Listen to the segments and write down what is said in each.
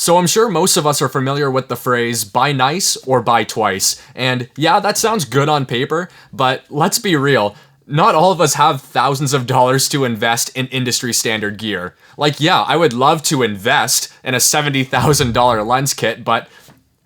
So I'm sure most of us are familiar with the phrase buy nice or buy twice. And yeah, that sounds good on paper, but let's be real. Not all of us have thousands of dollars to invest in industry standard gear. Like, yeah, I would love to invest in a $70,000 lens kit, but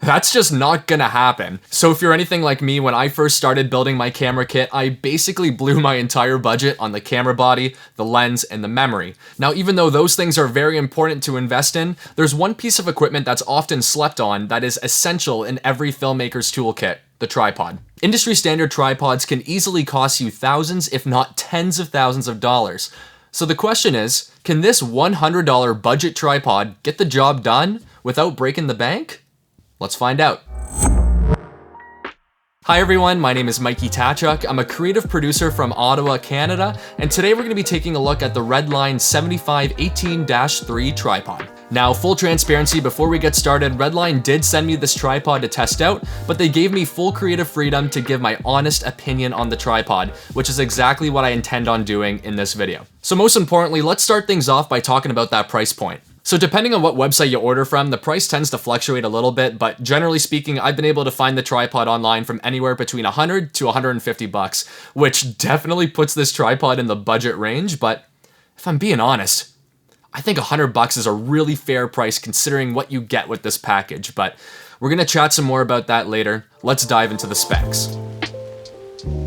that's just not gonna happen. So if you're anything like me, when I first started building my camera kit, I basically blew my entire budget on the camera body, the lens, and the memory. Now, even though those things are very important to invest in, there's one piece of equipment that's often slept on that is essential in every filmmaker's toolkit: the tripod. Industry standard tripods can easily cost you thousands, if not tens of thousands of dollars. So the question is, can this $100 budget tripod get the job done without breaking the bank? Let's find out. Hi everyone, my name is Mikey Tachuk. I'm a creative producer from Ottawa, Canada, and today we're going to be taking a look at the Redline 75-18-3 tripod. Now, full transparency, before we get started, Redline did send me this tripod to test out, but they gave me full creative freedom to give my honest opinion on the tripod, which is exactly what I intend on doing in this video. So most importantly, let's start things off by talking about that price point. So depending on what website you order from, the price tends to fluctuate a little bit, but generally speaking, I've been able to find the tripod online from anywhere between $100 to $150, which definitely puts this tripod in the budget range, but if I'm being honest, I think $100 is a really fair price considering what you get with this package, but we're gonna chat some more about that later. Let's dive into the specs.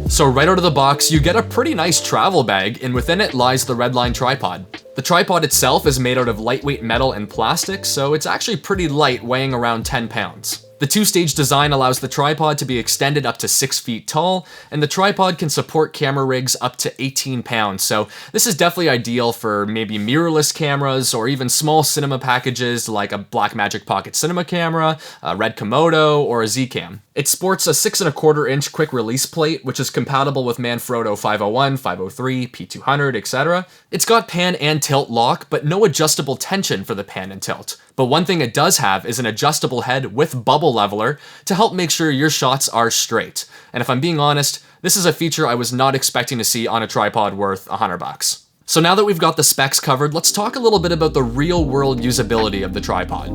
So right out of the box, you get a pretty nice travel bag, and within it lies the Redline tripod. The tripod itself is made out of lightweight metal and plastic, so it's actually pretty light, weighing around 10 pounds. The two-stage design allows the tripod to be extended up to 6 feet tall, and the tripod can support camera rigs up to 18 pounds, so this is definitely ideal for maybe mirrorless cameras or even small cinema packages like a Blackmagic Pocket Cinema camera, a Red Komodo, or a Z-Cam. It sports a 6¼ inch quick release plate, which is compatible with Manfrotto 501, 503, P200, etc. It's got pan and tilt lock, but no adjustable tension for the pan and tilt. But one thing it does have is an adjustable head with bubble leveler to help make sure your shots are straight. And if I'm being honest, this is a feature I was not expecting to see on a tripod worth $100. So now that we've got the specs covered, let's talk a little bit about the real-world usability of the tripod.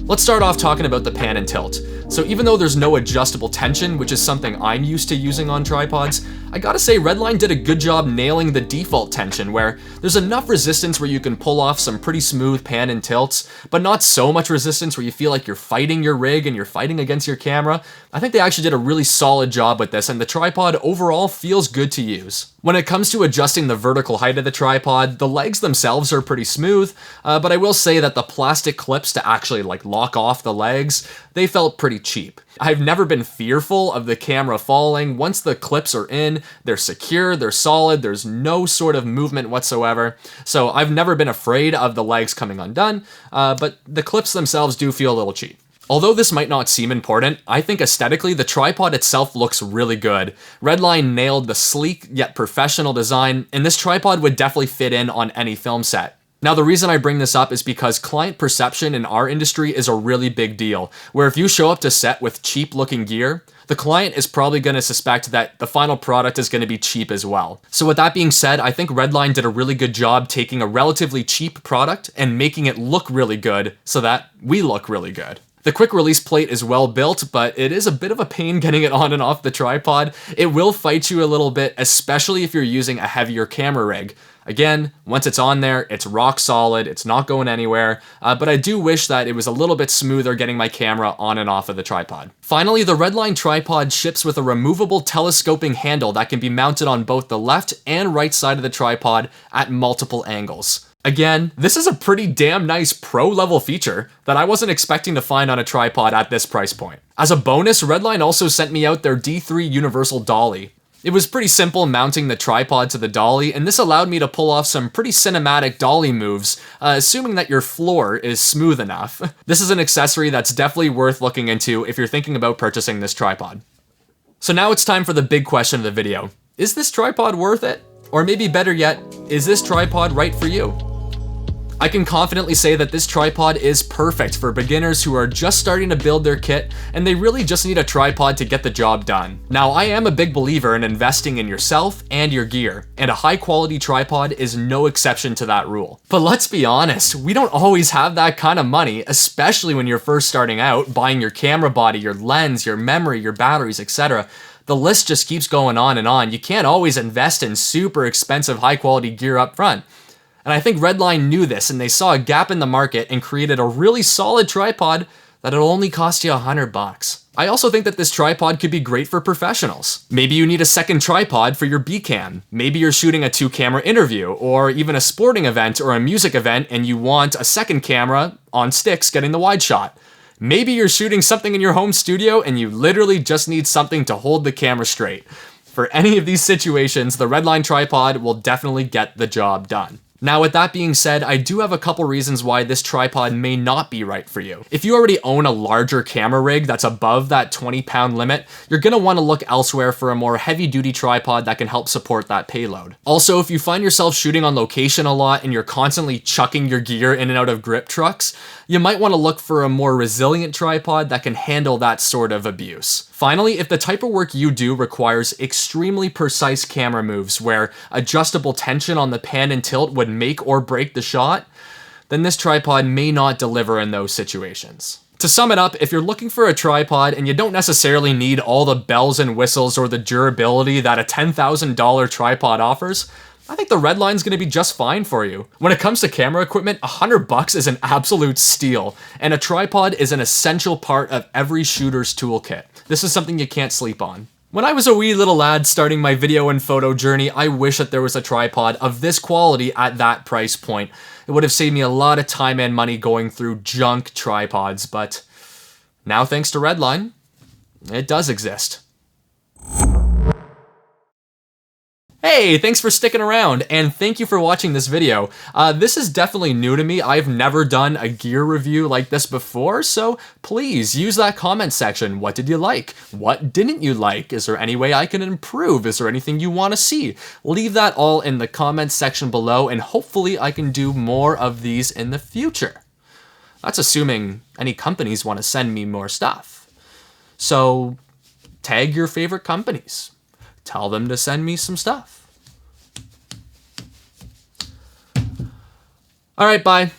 Let's start off talking about the pan and tilt. So even though there's no adjustable tension, which is something I'm used to using on tripods, I gotta say Redline did a good job nailing the default tension, where there's enough resistance where you can pull off some pretty smooth pan and tilts, but not so much resistance where you feel like you're fighting your rig and you're fighting against your camera. I think they actually did a really solid job with this, and the tripod overall feels good to use. When it comes to adjusting the vertical height of the tripod, the legs themselves are pretty smooth, but I will say that the plastic clips to actually lock off the legs, they felt pretty cheap. I've never been fearful of the camera falling. Once the clips are in, they're secure, they're solid, there's no sort of movement whatsoever. So I've never been afraid of the legs coming undone, but the clips themselves do feel a little cheap. Although this might not seem important, I think aesthetically the tripod itself looks really good. Redline nailed the sleek yet professional design, and this tripod would definitely fit in on any film set. Now, the reason I bring this up is because client perception in our industry is a really big deal, where if you show up to set with cheap looking gear, the client is probably going to suspect that the final product is going to be cheap as well. So with that being said, I think Redline did a really good job taking a relatively cheap product and making it look really good so that we look really good. The quick release plate is well built, but it is a bit of a pain getting it on and off the tripod. It will fight you a little bit, especially if you're using a heavier camera rig. Again, once it's on there, it's rock solid, it's not going anywhere, but I do wish that it was a little bit smoother getting my camera on and off of the tripod. Finally, the Redline tripod ships with a removable telescoping handle that can be mounted on both the left and right side of the tripod at multiple angles. Again, this is a pretty damn nice pro-level feature that I wasn't expecting to find on a tripod at this price point. As a bonus, Redline also sent me out their D3 universal dolly. It was pretty simple mounting the tripod to the dolly, and this allowed me to pull off some pretty cinematic dolly moves, assuming that your floor is smooth enough. This is an accessory that's definitely worth looking into if you're thinking about purchasing this tripod. So now it's time for the big question of the video. Is this tripod worth it? Or maybe better yet, is this tripod right for you? I can confidently say that this tripod is perfect for beginners who are just starting to build their kit and they really just need a tripod to get the job done. Now, I am a big believer in investing in yourself and your gear, and a high quality tripod is no exception to that rule. But let's be honest, we don't always have that kind of money, especially when you're first starting out, buying your camera body, your lens, your memory, your batteries, etc. The list just keeps going on and on. You can't always invest in super expensive high quality gear up front. And I think Redline knew this and they saw a gap in the market and created a really solid tripod that'll only cost you $100. I also think that this tripod could be great for professionals. Maybe you need a second tripod for your B-cam. Maybe you're shooting a 2-camera interview or even a sporting event or a music event and you want a second camera on sticks getting the wide shot. Maybe you're shooting something in your home studio and you literally just need something to hold the camera straight. For any of these situations, the Redline tripod will definitely get the job done. Now, with that being said, I do have a couple reasons why this tripod may not be right for you. If you already own a larger camera rig that's above that 20-pound limit, you're gonna wanna look elsewhere for a more heavy-duty tripod that can help support that payload. Also, if you find yourself shooting on location a lot and you're constantly chucking your gear in and out of grip trucks, you might wanna look for a more resilient tripod that can handle that sort of abuse. Finally, if the type of work you do requires extremely precise camera moves where adjustable tension on the pan and tilt would make or break the shot, then this tripod may not deliver in those situations. To sum it up, if you're looking for a tripod and you don't necessarily need all the bells and whistles or the durability that a $10,000 tripod offers, I think the Redline's gonna be just fine for you. When it comes to camera equipment, $100 is an absolute steal, and a tripod is an essential part of every shooter's toolkit. This is something you can't sleep on. When I was a wee little lad starting my video and photo journey, I wish that there was a tripod of this quality at that price point. It would have saved me a lot of time and money going through junk tripods, but now thanks to Redline, it does exist. Hey, thanks for sticking around, and thank you for watching this video. This is definitely new to me. I've never done a gear review like this before, so please use that comment section. What did you like? What didn't you like? Is there any way I can improve? Is there anything you want to see? Leave that all in the comments section below, and hopefully I can do more of these in the future. That's assuming any companies want to send me more stuff. So tag your favorite companies. Tell them to send me some stuff. All right, bye.